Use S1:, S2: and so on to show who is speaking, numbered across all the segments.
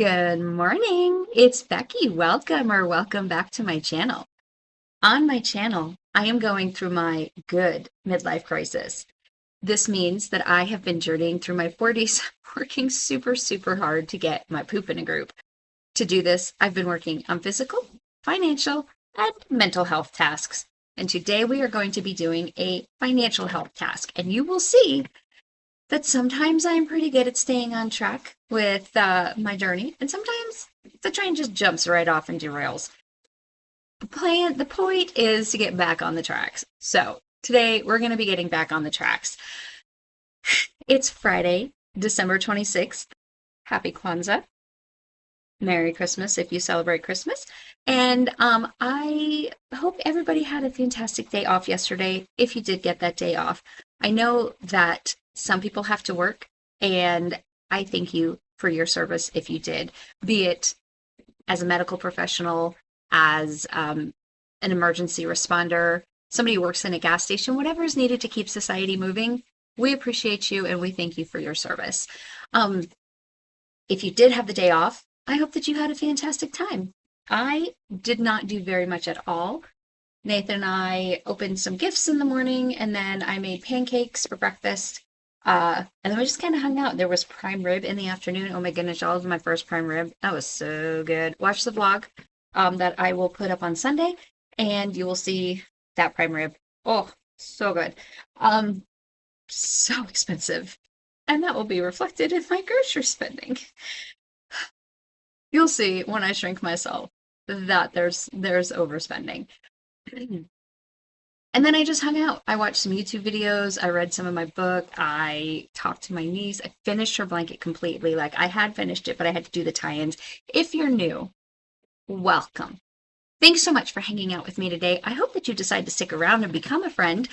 S1: Good morning. It's Becky. Welcome back to my channel. On my channel, I am going through my good midlife crisis. This means that I have been journeying through my 40s, working super hard to get my poop in a group. To do this, I've been working on physical, financial, and mental health tasks. And today we are going to be doing a financial health task. And you will see that sometimes I'm pretty good at staying on track with my journey, and sometimes the train just jumps right off and derails. The point is to get back on the tracks. So today we're going to be getting back on the tracks. It's Friday, December 26th. Happy Kwanzaa. Merry Christmas if you celebrate Christmas. And I hope everybody had a fantastic day off yesterday, if you did get that day off. I know that some people have to work, and I thank you for your service if you did, be it as a medical professional, as an emergency responder, somebody who works in a gas station, whatever is needed to keep society moving. We appreciate you and we thank you for your service. If you did have the day off, I hope that you had a fantastic time. I did not do very much at all. Nathan and I opened some gifts in the morning, and then I made pancakes for breakfast. And then we just kind of hung out. There was prime rib in the afternoon. Oh my goodness, y'all, it was my first prime rib. That was so good. Watch the vlog that I will put up on Sunday, and you will see that prime rib. Oh, so good. So expensive. And that will be reflected in my grocery spending. You'll see when I shrink myself that there's overspending. And then I just hung out. I watched some YouTube videos. I read some of my book. I talked to my niece. I finished her blanket completely. Like, I had finished it, but I had to do the tie-ins. If you're new, welcome. Thanks so much for hanging out with me today. I hope that you decide to stick around and become a friend.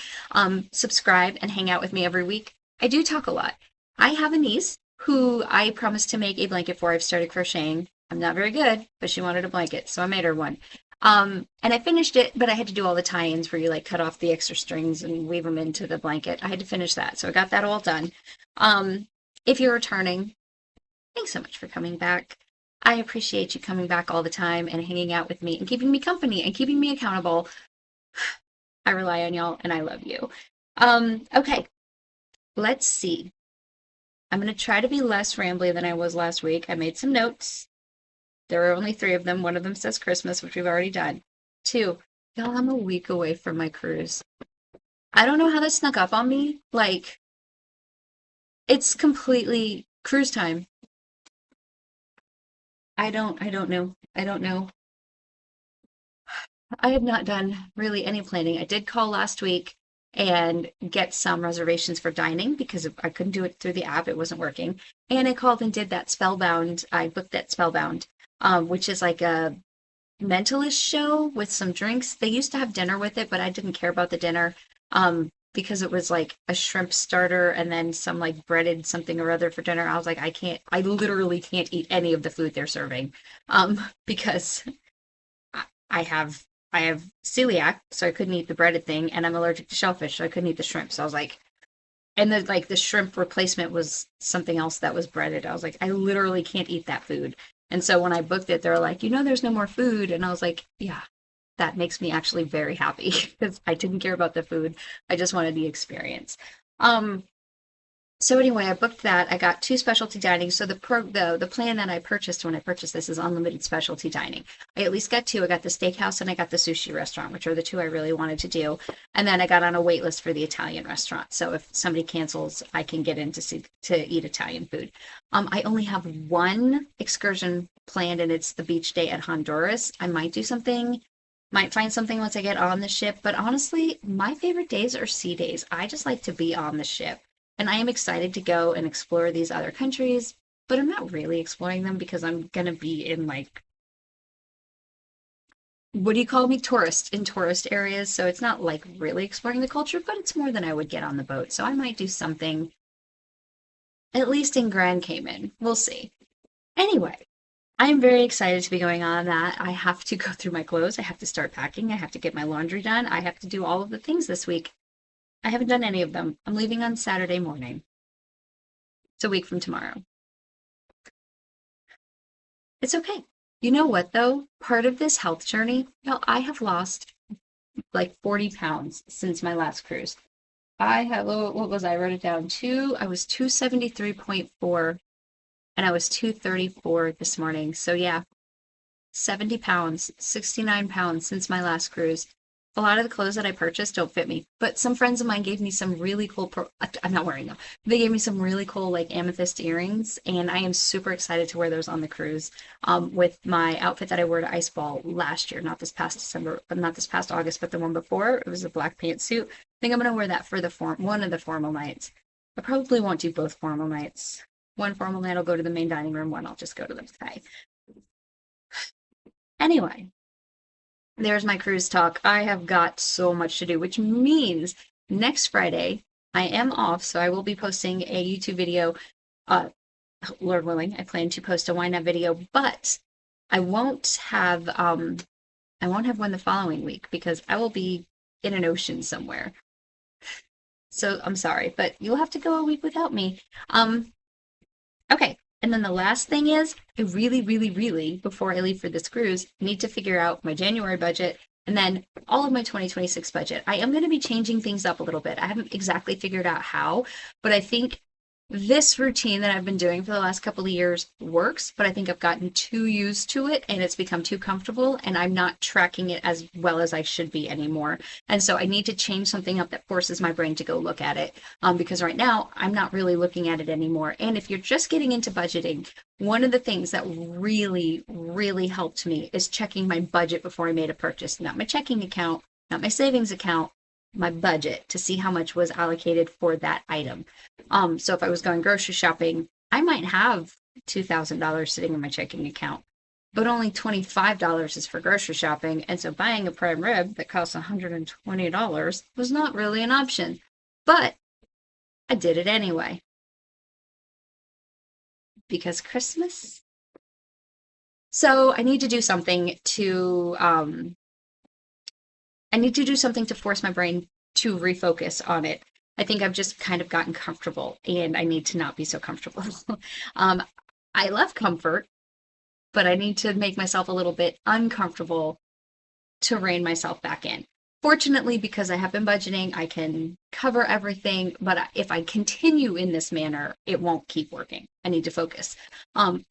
S1: Subscribe and hang out with me every week. I do talk a lot. I have a niece who I promised to make a blanket for. I've started crocheting. I'm not very good, but she wanted a blanket, so I made her one. And I finished it, but I had to do all the tie-ins where you like cut off the extra strings and weave them into the blanket. I had to finish that, so I got that all done. If you're returning, thanks so much for coming back. I appreciate you coming back all the time and hanging out with me and keeping me company and keeping me accountable. I rely on y'all and I love you. Okay, let's see. I'm going to try to be less rambly than I was last week. I made some notes. There are only 3 of them. One of them says Christmas, which we've already done. 2, y'all, I'm a week away from my cruise. I don't know how that snuck up on me. Like, it's completely cruise time. I don't know. I don't know. I have not done really any planning. I did call last week and get some reservations for dining because I couldn't do it through the app. It wasn't working. And I called and did that Spellbound. I booked that Spellbound, which is like a mentalist show with some drinks. They used to have dinner with it, but I didn't care about the dinner because it was like a shrimp starter and then some like breaded something or other for dinner. I was like, I literally can't eat any of the food they're serving because I have I have celiac, so I couldn't eat the breaded thing, and I'm allergic to shellfish, so I couldn't eat the shrimp. So I was like, and then like the shrimp replacement was something else that was breaded. I was like, I literally can't eat that food. And so when I booked it, they were like, there's no more food. And I was like, yeah, that makes me actually very happy because I didn't care about the food. I just wanted the experience. Um, so anyway, I booked that. I got 2 specialty dining. So the plan that I purchased when I purchased this is unlimited specialty dining. I at least got 2. I got the steakhouse and I got the sushi restaurant, which are the 2 I really wanted to do. And then I got on a wait list for the Italian restaurant. So if somebody cancels, I can get in to eat Italian food. I only have 1 excursion planned, and it's the beach day at Honduras. I might find something once I get on the ship. But honestly, my favorite days are sea days. I just like to be on the ship. And I am excited to go and explore these other countries, but I'm not really exploring them because I'm going to be in like, what do you call me? In tourist areas. So it's not like really exploring the culture, but it's more than I would get on the boat. So I might do something, at least in Grand Cayman. We'll see. Anyway, I'm very excited to be going on that. I have to go through my clothes. I have to start packing. I have to get my laundry done. I have to do all of the things this week. I haven't done any of them. I'm leaving on Saturday morning. It's a week from tomorrow. It's okay. You know what, though? Part of this health journey, I have lost like 40 pounds since my last cruise. I have, what was I? Wrote it down. I was 273.4 and I was 234 this morning. So yeah, 70 pounds, 69 pounds since my last cruise. A lot of the clothes that I purchased don't fit me, but some friends of mine gave me some really cool, I'm not wearing them. They gave me some really cool like amethyst earrings, and I am super excited to wear those on the cruise with my outfit that I wore to Ice Ball last year, not this past December, not this past August, but the one before. It was a black pantsuit. I think I'm going to wear that for one of the formal nights. I probably won't do both formal nights. One formal night I'll go to the main dining room, one I'll just go to the buffet. Anyway, there's my cruise talk. I have got so much to do, which means next Friday I am off, so I will be posting a YouTube video. Lord willing, I plan to post a YNAB video, but I won't have one the following week because I will be in an ocean somewhere. So I'm sorry, but you'll have to go a week without me. Okay. And then the last thing is, I really, really, really, before I leave for this cruise, need to figure out my January budget and then all of my 2026 budget. I am going to be changing things up a little bit. I haven't exactly figured out how, but I think this routine that I've been doing for the last couple of years works, but I think I've gotten too used to it and it's become too comfortable and I'm not tracking it as well as I should be anymore. And so I need to change something up that forces my brain to go look at it because right now I'm not really looking at it anymore. And if you're just getting into budgeting, one of the things that really, really helped me is checking my budget before I made a purchase, not my checking account, not my savings account, my budget to see how much was allocated for that item. So if I was going grocery shopping, I might have $2,000 sitting in my checking account, but only $25 is for grocery shopping. And so buying a prime rib that costs $120 was not really an option, but I did it anyway. Because Christmas. So I need to do something to force my brain to refocus on it. I think I've just kind of gotten comfortable and I need to not be so comfortable. I love comfort, but I need to make myself a little bit uncomfortable to rein myself back in. Fortunately, because I have been budgeting, I can cover everything, but if I continue in this manner, it won't keep working. I need to focus.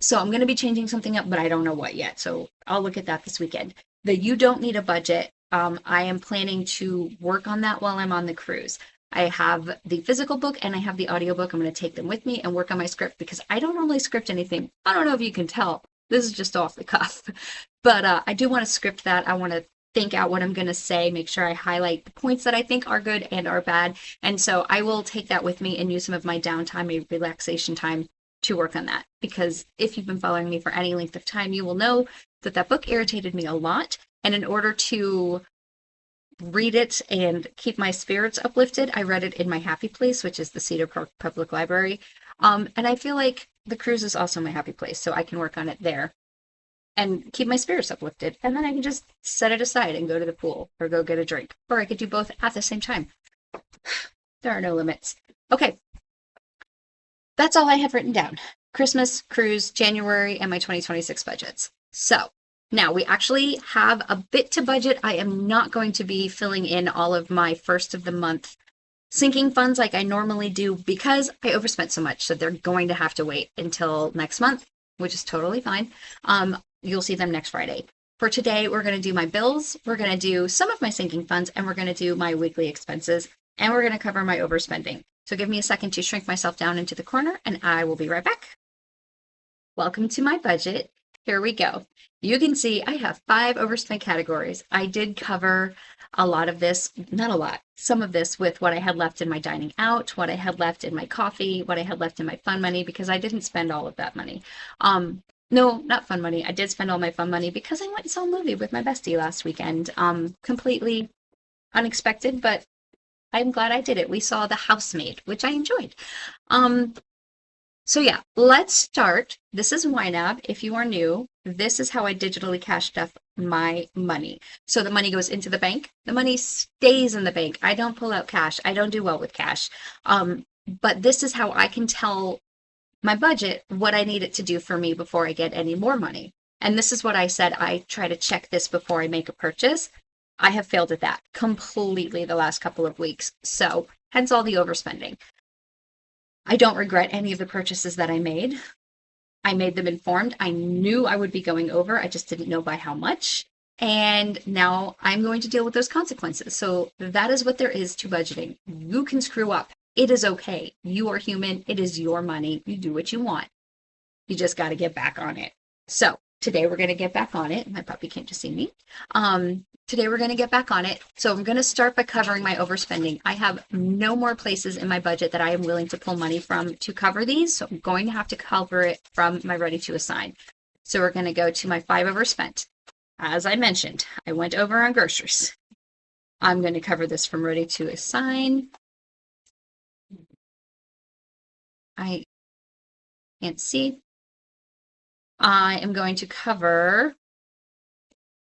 S1: So I'm going to be changing something up, but I don't know what yet. So I'll look at that this weekend. You don't need a budget. I am planning to work on that while I'm on the cruise. I have the physical book and I have the audiobook. I'm going to take them with me and work on my script because I don't normally script anything. I don't know if you can tell. This is just off the cuff. But I do want to script that. I want to think out what I'm going to say, make sure I highlight the points that I think are good and are bad. And so I will take that with me and use some of my downtime, my relaxation time to work on that. Because if you've been following me for any length of time, you will know that that book irritated me a lot. And in order to read it and keep my spirits uplifted, I read it in my happy place, which is the Cedar Park Public Library. And I feel like the cruise is also my happy place, so I can work on it there and keep my spirits uplifted. And then I can just set it aside and go to the pool or go get a drink. Or I could do both at the same time. There are no limits. Okay. That's all I have written down. Christmas, cruise, January, and my 2026 budgets. So now we actually have a bit to budget. I am not going to be filling in all of my first of the month sinking funds like I normally do because I overspent so much. So they're going to have to wait until next month, which is totally fine. You'll see them next Friday. For today, we're going to do my bills, we're going to do some of my sinking funds, and we're going to do my weekly expenses, and we're going to cover my overspending. So give me a second to shrink myself down into the corner, and I will be right back. Welcome to my budget. Here we go. You can see I have 5 overspent categories. I did cover a lot of this, not a lot, some of this with what I had left in my dining out, what I had left in my coffee, what I had left in my fun money, because I didn't spend all of that money. No, not fun money. I did spend all my fun money because I went and saw a movie with my bestie last weekend. Completely unexpected, but I'm glad I did it. We saw The Housemaid, which I enjoyed. So yeah, let's start. This is YNAB. If you are new, this is how I digitally cashed up my money. So the money goes into the bank. The money stays in the bank. I don't pull out cash. I don't do well with cash. But this is how I can tell my budget what I need it to do for me before I get any more money. And this is what I said. I try to check this before I make a purchase. I have failed at that completely the last couple of weeks. So hence all the overspending. I don't regret any of the purchases that I made. I made them informed. I knew I would be going over. I just didn't know by how much. And now I'm going to deal with those consequences. So that is what there is to budgeting. You can screw up. It is okay. You are human. It is your money. You do what you want. You just got to get back on it. So today we're going to get back on it. My puppy came to see me. Today we're going to get back on it. So I'm going to start by covering my overspending. I have no more places in my budget that I am willing to pull money from to cover these. So I'm going to have to cover it from my ready to assign. So we're going to go to my 5 overspent. As I mentioned, I went over on groceries. I'm going to cover this from ready to assign. I can't see. I am going to cover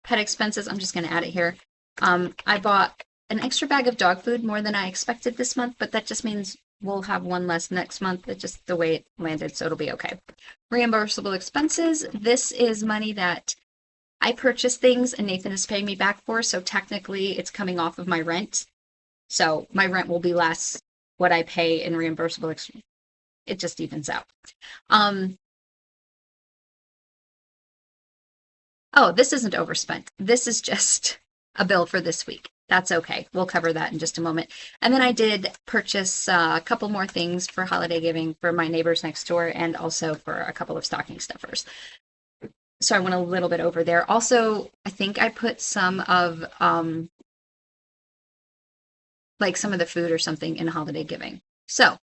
S1: pet expenses. I'm just going to add it here. I bought an extra bag of dog food, more than I expected this month, but that just means we'll have one less next month. It's just the way it landed, so it'll be okay. Reimbursable expenses. This is money that I purchased things and Nathan is paying me back for, so technically it's coming off of my rent. So my rent will be less what I pay in reimbursable expenses. It just evens out. Oh, this isn't overspent. This is just a bill for this week. That's okay. We'll cover that in just a moment. And then I did purchase a couple more things for holiday giving for my neighbors next door and also for a couple of stocking stuffers. So I went a little bit over there. Also, I think I put some of like some of the food or something in holiday giving. So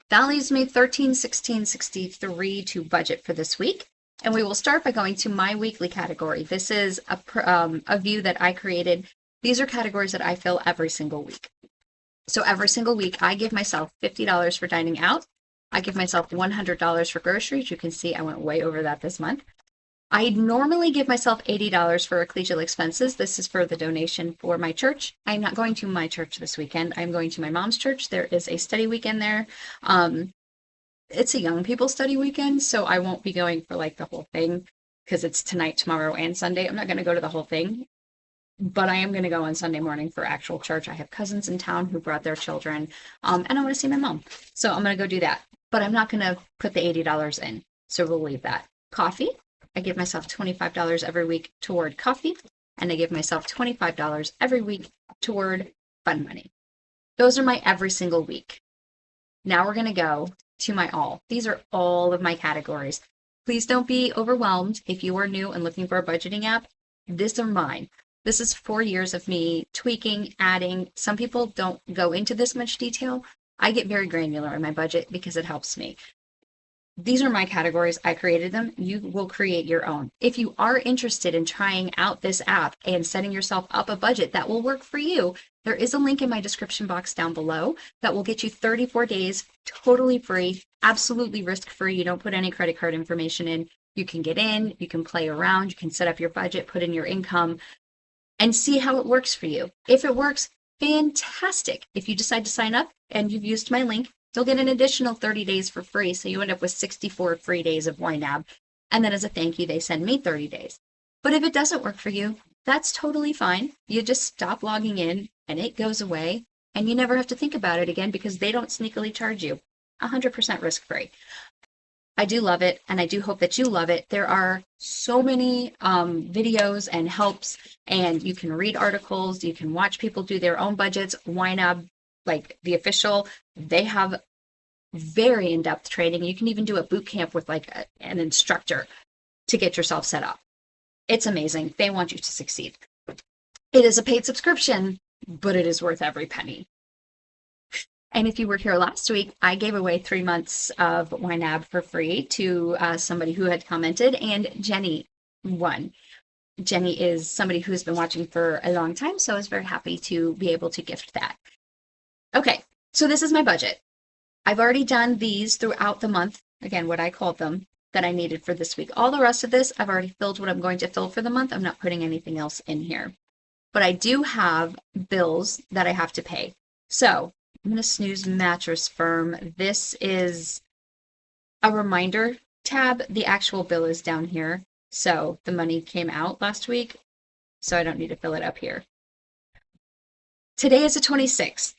S1: that leaves me $13.16.63 to budget for this week. And we will start by going to my weekly category. This is a view that I created. These are categories that I fill every single week. So every single week, I give myself $50 for dining out. I give myself $100 for groceries. You can see I went way over that this month. I normally give myself $80 for ecclesial expenses. This is for the donation for my church. I'm not going to my church this weekend. I'm going to my mom's church. There is a study weekend there. It's a young people study weekend, so I won't be going for like the whole thing because it's tonight, tomorrow, and Sunday. I'm not going to go to the whole thing, but I am going to go on Sunday morning for actual church. I have cousins in town who brought their children, and I want to see my mom. So I'm going to go do that, but I'm not going to put the $80 in, so we'll leave that. Coffee, I give myself $25 every week toward coffee, and I give myself $25 every week toward fun money. Those are my every single week. Now we're going to go to my all. These are all of my categories. Please don't be overwhelmed if you are new and looking for a budgeting app. These are mine. This is 4 years of me tweaking, adding. Some people don't go into this much detail. I get very granular in my budget because it helps me. These are my categories. I created them. You will create your own. If you are interested in trying out this app and setting yourself up a budget that will work for you, there is a link in my description box down below that will get you 34 days totally free, absolutely risk-free. You don't put any credit card information in. You can get in, you can play around, you can set up your budget, put in your income, and see how it works for you. If it works, fantastic. If you decide to sign up and you've used my link, you'll get an additional 30 days for free. So you end up with 64 free days of YNAB. And then as a thank you, they send me 30 days. But if it doesn't work for you, that's totally fine. You just stop logging in and it goes away and you never have to think about it again because they don't sneakily charge you. 100% risk-free. I do love it, and I do hope that you love it. There are so many videos and helps, and you can read articles, you can watch people do their own budgets. YNAB, like the official, they have very in-depth training. You can even do a boot camp with like an instructor to get yourself set up. It's amazing. They want you to succeed. It is a paid subscription, but it is worth every penny. And if you were here last week, I gave away 3 months of YNAB for free to somebody who had commented, and Jenny won. Jenny is somebody who's been watching for a long time, so I was very happy to be able to gift that. Okay, so this is my budget. I've already done these throughout the month, again, what I called them, that I needed for this week. All the rest of this, I've already filled what I'm going to fill for the month. I'm not putting anything else in here. But I do have bills that I have to pay. So I'm going to snooze Mattress Firm. This is a reminder tab. The actual bill is down here. So the money came out last week, so I don't need to fill it up here. Today is the 26th.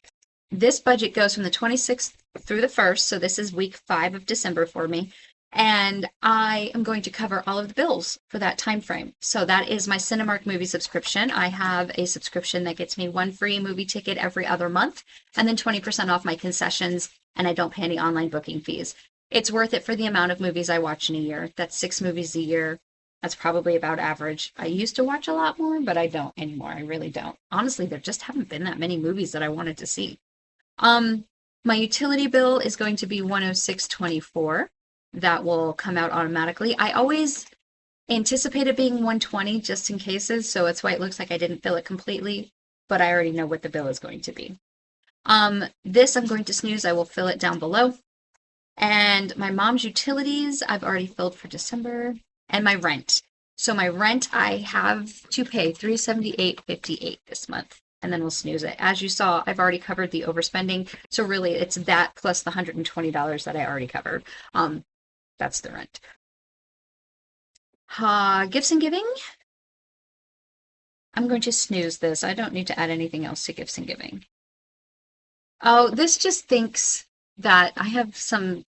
S1: This budget goes from the 26th through the 1st, so this is week 5 of December for me. And I am going to cover all of the bills for that time frame. So that is my Cinemark movie subscription. I have a subscription that gets me one free movie ticket every other month, and then 20% off my concessions, and I don't pay any online booking fees. It's worth it for the amount of movies I watch in a year. That's 6 movies a year. That's probably about average. I used to watch a lot more, but I don't anymore. I really don't. Honestly, there just haven't been that many movies that I wanted to see. Um, my utility bill is going to be 106.24. That will come out automatically. I always anticipate it being 120 just in cases, so it's why it looks like I didn't fill it completely, but I already know what the bill is going to be. This I'm going to snooze. I will fill it down below. And my mom's utilities, I've already filled for December, and my rent. So my rent, I have to pay $378.58 this month, and then we'll snooze it. As you saw, I've already covered the overspending, so really it's that plus the $120 that I already covered. That's the rent. Gifts and giving. I'm going to snooze this. I don't need to add anything else to gifts and giving. Oh, this just thinks that I have some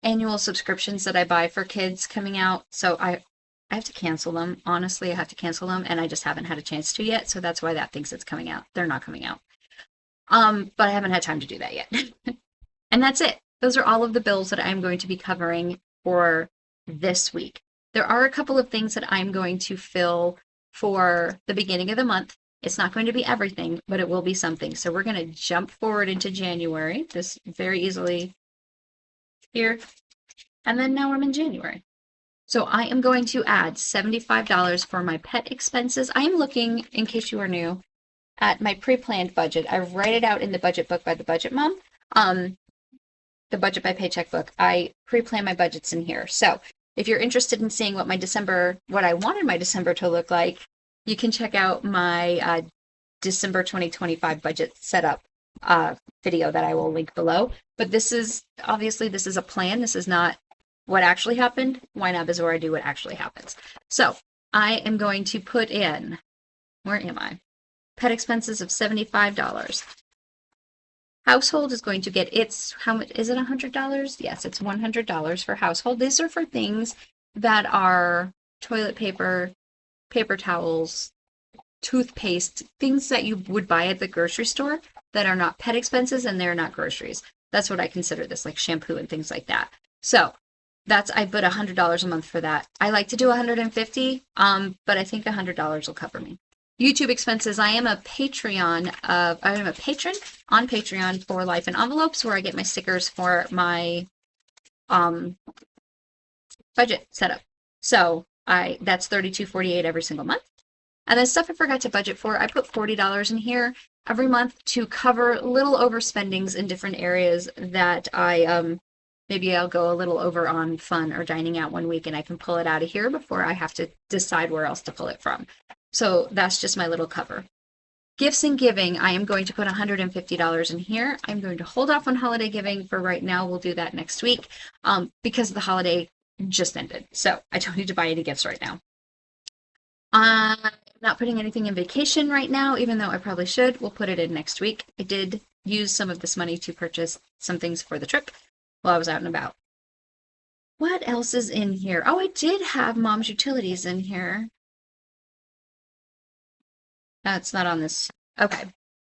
S1: annual subscriptions that I buy for kids coming out. So I have to cancel them. Honestly, I have to cancel them, and I just haven't had a chance to yet. So that's why that thinks it's coming out. They're not coming out. But I haven't had time to do that yet. And that's it. Those are all of the bills that I'm going to be covering for this week. There are a couple of things that I'm going to fill for the beginning of the month. It's not going to be everything, but it will be something. So we're going to jump forward into January, this very easily here. And then now I'm in January. So I am going to add $75 for my pet expenses. I am looking, in case you are new, at my pre-planned budget. I write it out in the budget book by the Budget Mom. The Budget by Paycheck book. I pre-plan my budgets in here. So if you're interested in seeing what I wanted my December to look like, you can check out my December 2025 budget setup video that I will link below. But this is a plan. This is not what actually happened. YNAB is where I do what actually happens. So I am going to put in, where am I? Pet expenses of $75. Household is going to get how much is it? $100? Yes, it's $100 for household. These are for things that are toilet paper, paper towels, toothpaste, things that you would buy at the grocery store that are not pet expenses and they're not groceries. That's what I consider this, like shampoo and things like that. So I put $100 a month for that. I like to do $150, but I think $100 will cover me. YouTube expenses. I am a patron on Patreon for Life in Envelopes, where I get my stickers for my budget setup. So that's $32.48 every single month. And then stuff I forgot to budget for, I put $40 in here every month to cover little overspendings in different areas that maybe I'll go a little over on fun or dining out one week and I can pull it out of here before I have to decide where else to pull it from. So that's just my little cover. Gifts and giving, I am going to put $150 in here. I'm going to hold off on holiday giving for right now. We'll do that next week because the holiday just ended. So I don't need to buy any gifts right now. I'm not putting anything in vacation right now, even though I probably should. We'll put it in next week. I did use some of this money to purchase some things for the trip while I was out and about. What else is in here? Oh, I did have mom's utilities in here. No, it's not on this. Okay.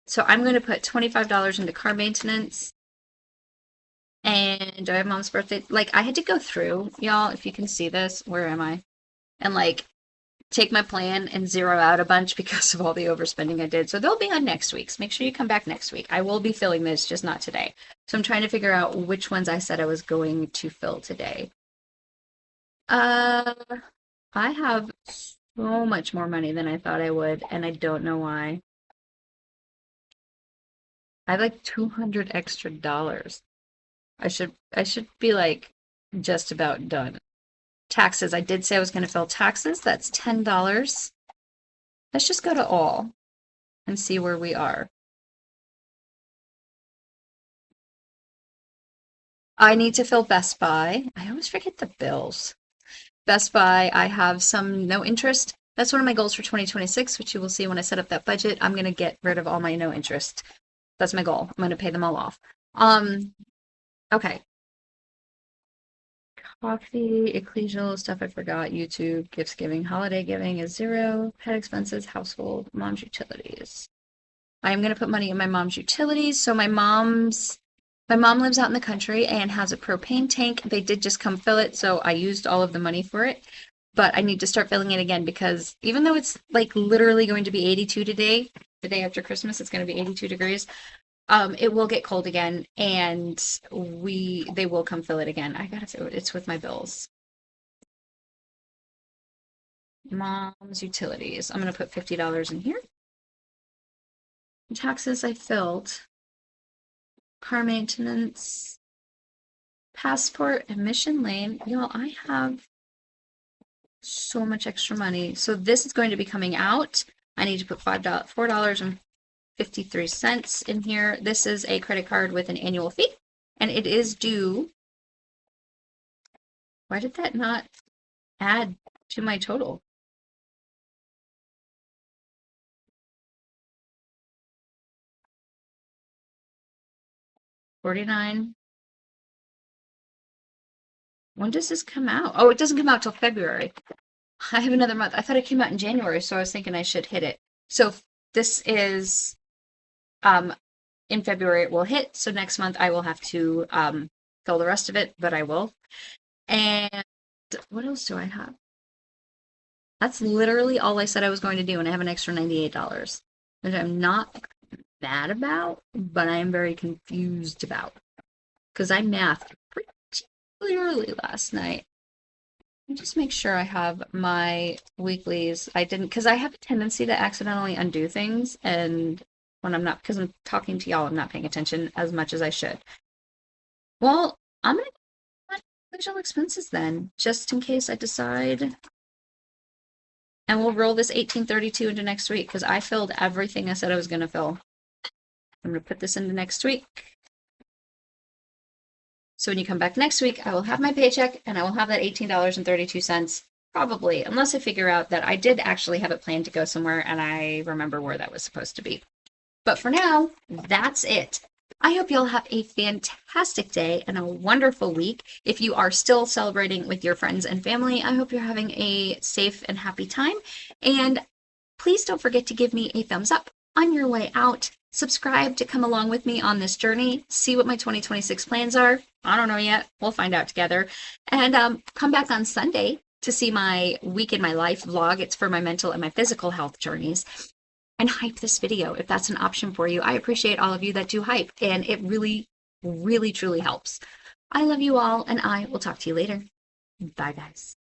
S1: So I'm going to put $25 into car maintenance. And do I have mom's birthday? Like, I had to go through, y'all, if you can see this, where am I? And like, take my plan and zero out a bunch because of all the overspending I did. So they'll be on next week's. Make sure you come back next week. I will be filling this, just not today. So I'm trying to figure out which ones I said I was going to fill today. I have so much more money than I thought I would, and I don't know why. I have like 200 extra dollars. I should be like just about done. Taxes. I did say I was going to fill taxes. That's $10. Let's just go to all and see where we are. I need to fill Best Buy. I always forget the bills. Best Buy, I have some no interest. That's one of my goals for 2026, which you will see when I set up that budget. I'm going to get rid of all my no interest. That's my goal. I'm going to pay them all off. Um, okay. Coffee, ecclesial stuff I forgot, YouTube, gifts giving, holiday giving is zero, pet expenses, household, mom's utilities. I am going to put money in my mom's utilities. So my mom lives out in the country and has a propane tank. They did just come fill it, so I used all of the money for it. But I need to start filling it again because even though it's like literally going to be 82 today, the day after Christmas, it's going to be 82 degrees. It will get cold again, and they will come fill it again. I gotta say, it's with my bills. Mom's utilities. I'm gonna put $50 in here. Taxes I filled. Car maintenance, passport, admission lane. Y'all, I have so much extra money. So this is going to be coming out. I need to put $4.53 in here. This is a credit card with an annual fee, and it is due. Why did that not add to my total? $49. When does this come out? Oh, it doesn't come out till February. I have another month. I thought it came out in January, so I was thinking I should hit it. So this is um in February it will hit. So next month I will have to fill the rest of it, but I will. And what else do I have? That's literally all I said I was going to do, and I have an extra $98, which I'm not mad about, but I am very confused about because I mathed pretty early last night. Let me just make sure I have my weeklies. I didn't, because I have a tendency to accidentally undo things, and when I'm not, because I'm talking to y'all, I'm not paying attention as much as I should. Well, I'm gonna go visual expenses then, just in case I decide. And we'll roll this 1832 into next week because I filled everything I said I was gonna fill. I'm gonna put this into next week. So when you come back next week, I will have my paycheck and I will have that $18.32, probably, unless I figure out that I did actually have it planned to go somewhere and I remember where that was supposed to be. But for now, that's it. I hope you'll have a fantastic day and a wonderful week. If you are still celebrating with your friends and family, I hope you're having a safe and happy time. And please don't forget to give me a thumbs up on your way out. Subscribe to come along with me on this journey. See what my 2026 plans are. I don't know yet. We'll find out together. And come back on Sunday to see my week in my life vlog. It's for my mental and my physical health journeys. And hype this video if that's an option for you. I appreciate all of you that do hype, and it really, really, truly helps. I love you all, and I will talk to you later. Bye, guys.